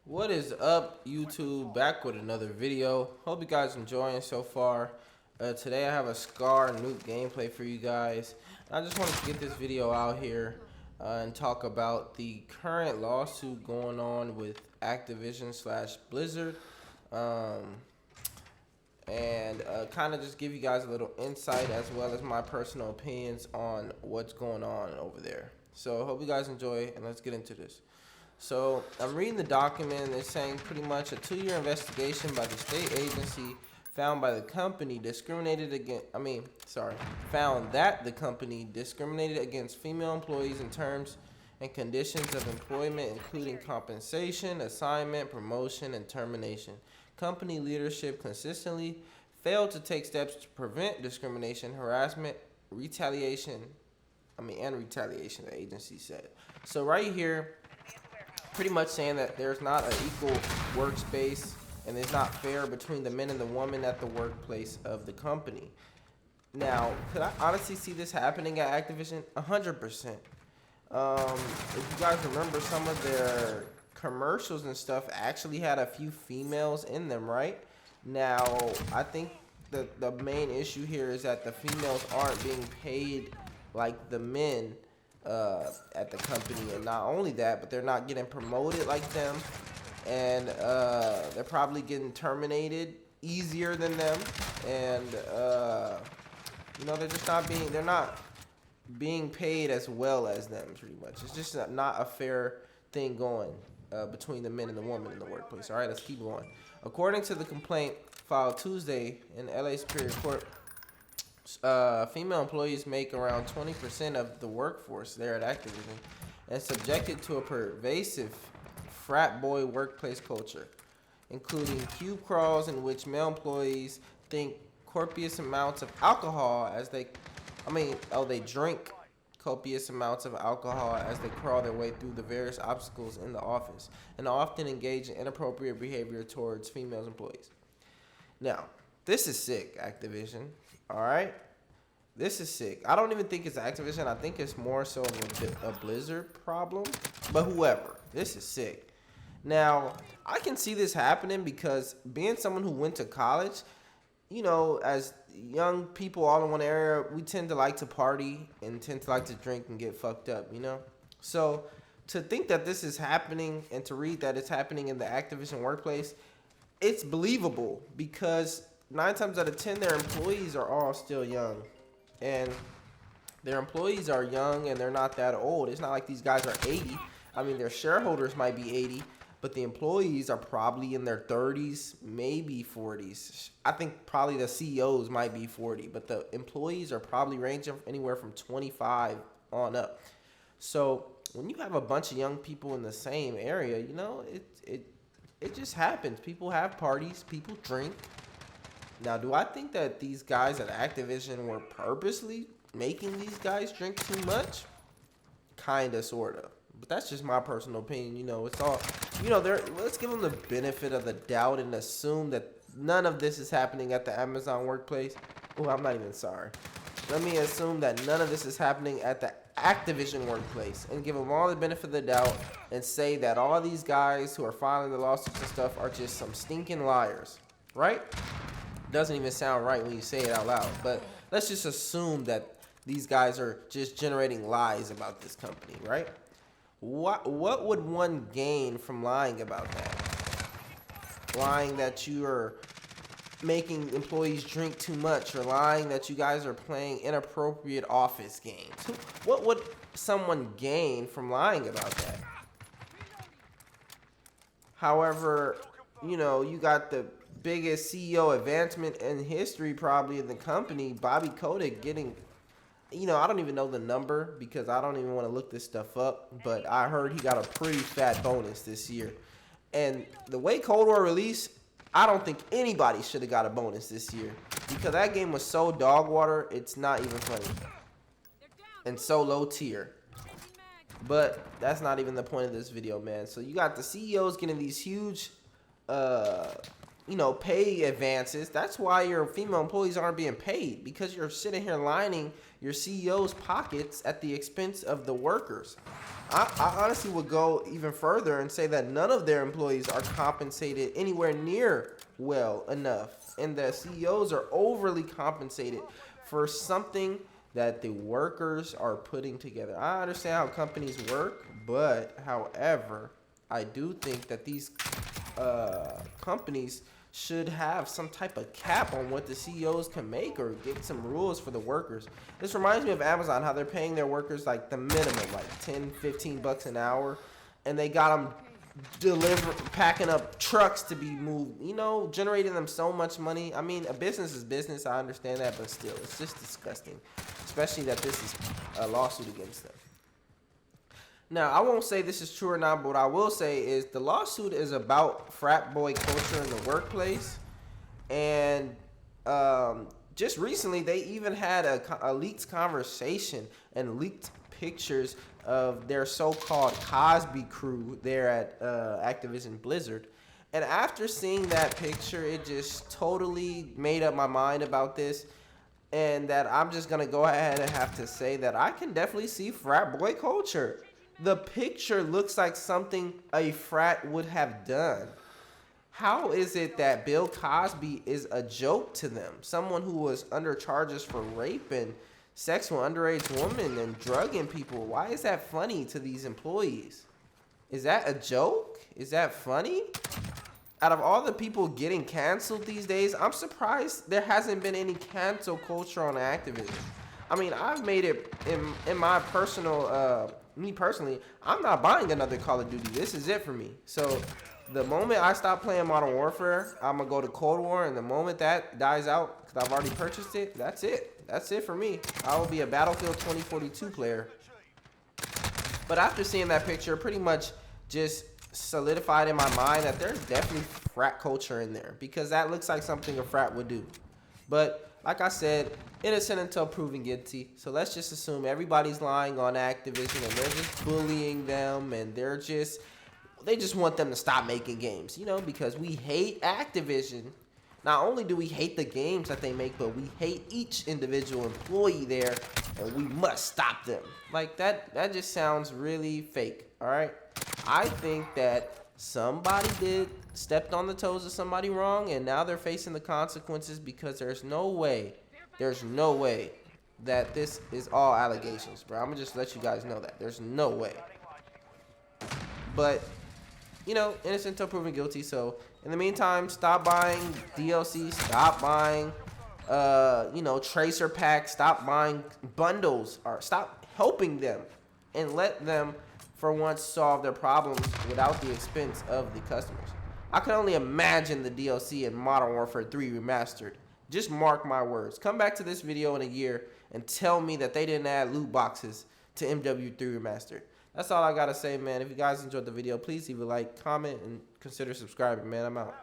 What is up, YouTube? Back with another video. Hope you guys enjoying so far. Today I have a Scar Nuke gameplay for you guys. I just wanted to get this video out here and talk about the current lawsuit going on with Activision slash Blizzard. And kind of just give you guys a little insight as well as my personal opinions on what's going on over there. So hope you guys enjoy, and let's get into this. So I'm reading the document, and it's saying pretty much a 2-year investigation by the state agency found by the company discriminated against, found that the company discriminated against female employees in terms and conditions of employment, including compensation, assignment, promotion, and termination. Company leadership consistently failed to take steps to prevent discrimination, harassment, retaliation, the agency said. So right here, pretty much saying that there's not an equal workspace and it's not fair between the men and the women at the workplace of the company. Now, could I honestly see this happening at Activision? 100%. If you guys remember, some of their commercials and stuff actually had a few females in them, right? Now, I think the main issue here is that the females aren't being paid like the men at the company, and not only that, but they're not getting promoted like them, and they're probably getting terminated easier than them, and they're not being paid as well as them. Pretty much, it's just not a fair thing going between the men and the women in the workplace. All right, let's keep going. According to the complaint filed Tuesday in LA Superior Court, female employees make around 20% of the workforce there at Activision and subjected to a pervasive frat boy workplace culture, including cube crawls in which male employees think copious amounts of alcohol as they drink copious amounts of alcohol as they crawl their way through the various obstacles in the office, and often engage in inappropriate behavior towards female employees. Now, this is sick, Activision. All right, this is sick. I don't even think it's Activision. I think it's more so a Blizzard problem. But whoever, this is sick. Now, I can see this happening because being someone who went to college, as young people all in one area, we tend to like to party and tend to like to drink and get fucked up, So to think that this is happening and to read that it's happening in the Activision workplace, it's believable because 9 times out of 10, their employees are all still young. And their employees are young and they're not that old. It's not like these guys are 80. Their shareholders might be 80, but the employees are probably in their 30s, maybe 40s. I think probably the CEOs might be 40, but the employees are probably ranging anywhere from 25 on up. So when you have a bunch of young people in the same area, it just happens. People have parties, people drink. Now, do I think that these guys at Activision were purposely making these guys drink too much? Kinda, sorta. But that's just my personal opinion. It's all, let's give them the benefit of the doubt and assume that none of this is happening at the Amazon workplace. Oh, I'm not even sorry. Let me assume that none of this is happening at the Activision workplace and give them all the benefit of the doubt and say that all these guys who are filing the lawsuits and stuff are just some stinking liars, right? Doesn't even sound right when you say it out loud, but let's just assume that these guys are just generating lies about this company, right? What would one gain from lying about that? Lying that you are making employees drink too much, or lying that you guys are playing inappropriate office games. What would someone gain from lying about that? However, you got the biggest CEO advancement in history probably in the company, Bobby Kotick, getting, I don't even know the number because I don't even want to look this stuff up, but I heard he got a pretty fat bonus this year. And the way Cold War released, I don't think anybody should have got a bonus this year because that game was so dog water, it's not even funny. And so low tier. But that's not even the point of this video, man. So you got the CEOs getting these huge pay advances. That's why your female employees aren't being paid, because you're sitting here lining your CEO's pockets at the expense of the workers. I honestly would go even further and say that none of their employees are compensated anywhere near well enough, and the CEOs are overly compensated for something that the workers are putting together. I understand how companies work, but however, I do think that these companies should have some type of cap on what the CEOs can make, or get some rules for the workers. This reminds me of Amazon, how they're paying their workers like the minimum, like 10, 15 bucks an hour, and they got them packing up trucks to be moved, generating them so much money. I mean, a business is business, I understand that, but still, it's just disgusting, especially that this is a lawsuit against them. Now, I won't say this is true or not, but what I will say is the lawsuit is about frat boy culture in the workplace. And just recently, they even had a leaked conversation and leaked pictures of their so-called Cosby crew there at Activision Blizzard. And after seeing that picture, it just totally made up my mind about this. And that I'm just going to go ahead and have to say that I can definitely see frat boy culture. The picture looks like something a frat would have done. How is it that Bill Cosby is a joke to them? Someone who was under charges for raping sexual underage women and drugging people. Why is that funny to these employees? Is that a joke? Is that funny? Out of all the people getting canceled these days, I'm surprised there hasn't been any cancel culture on Activision. I mean, I've made it in my personal... me personally, I'm not buying another Call of Duty. This is it for me. So the moment I stop playing Modern Warfare, I'm going to go to Cold War. And the moment that dies out, because I've already purchased it, that's it. That's it for me. I will be a Battlefield 2042 player. But after seeing that picture, pretty much just solidified in my mind that there's definitely frat culture in there, because that looks like something a frat would do. But like I said, innocent until proven guilty. So let's just assume everybody's lying on Activision and they're just bullying them, and they just want them to stop making games, because we hate Activision. Not only do we hate the games that they make, but we hate each individual employee there, and we must stop them. Like that just sounds really fake. All right. I think that somebody stepped on the toes of somebody wrong, and now they're facing the consequences, because there's no way that this is all allegations, bro. I'm gonna just let you guys know that there's no way. But innocent until proven guilty. So in the meantime, stop buying DLC, stop buying tracer packs, stop buying bundles, or stop helping them, and let them for once solve their problems without the expense of the customers. I can only imagine the DLC in Modern Warfare 3 Remastered. Just mark my words. Come back to this video in a year and tell me that they didn't add loot boxes to MW3 Remastered. That's all I gotta say, man. If you guys enjoyed the video, please leave a like, comment, and consider subscribing, man. I'm out.